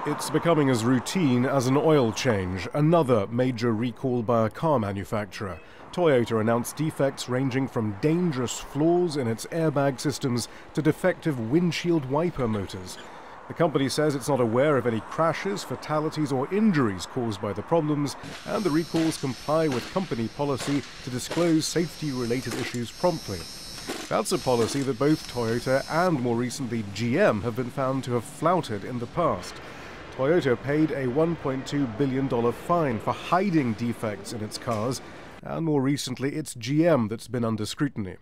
It's becoming as routine as an oil change, another major recall by a car manufacturer. Toyota announced defects ranging from dangerous flaws in its airbag systems to defective windshield wiper motors. The company says it's not aware of any crashes, fatalities or injuries caused by the problems, and the recalls comply with company policy to disclose safety-related issues promptly. That's a policy that both Toyota and, more recently, GM have been found to have flouted in the past. Toyota paid a $1.2 billion fine for hiding defects in its cars, and more recently it's GM that's been under scrutiny.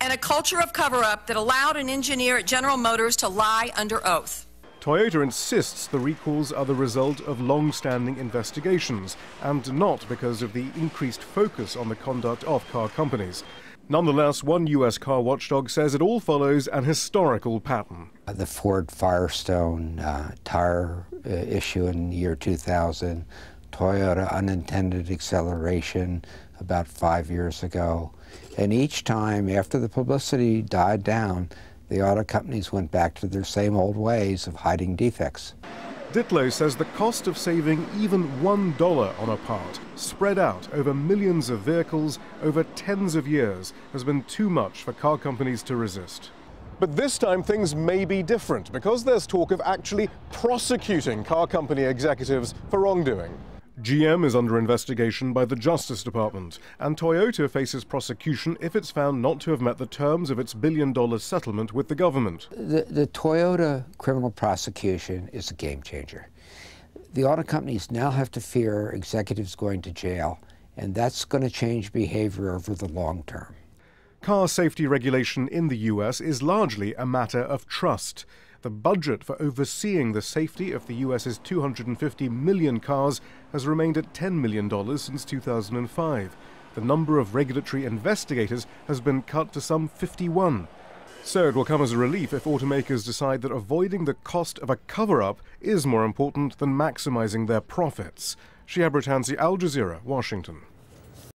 And a culture of cover-up that allowed an engineer at General Motors to lie under oath. Toyota insists the recalls are the result of long-standing investigations, and not because of the increased focus on the conduct of car companies. Nonetheless, one U.S. car watchdog says it all follows an historical pattern. The Ford Firestone tire issue in the year 2000, Toyota unintended acceleration about 5 years ago. And each time, after the publicity died down, the auto companies went back to their same old ways of hiding defects. Ditlow says the cost of saving even $1 on a part, spread out over millions of vehicles over tens of years, has been too much for car companies to resist. But this time things may be different, because there's talk of actually prosecuting car company executives for wrongdoing. GM is under investigation by the Justice Department, and Toyota faces prosecution if it's found not to have met the terms of its billion-dollar settlement with the government. The Toyota criminal prosecution is a game changer. The auto companies now have to fear executives going to jail, and that's going to change behavior over the long term. Car safety regulation in the U.S. is largely a matter of trust. The budget for overseeing the safety of the U.S.'s 250 million cars has remained at $10 million since 2005. The number of regulatory investigators has been cut to some 51. So it will come as a relief if automakers decide that avoiding the cost of a cover-up is more important than maximizing their profits. Shihab Ratansi, Al Jazeera, Washington.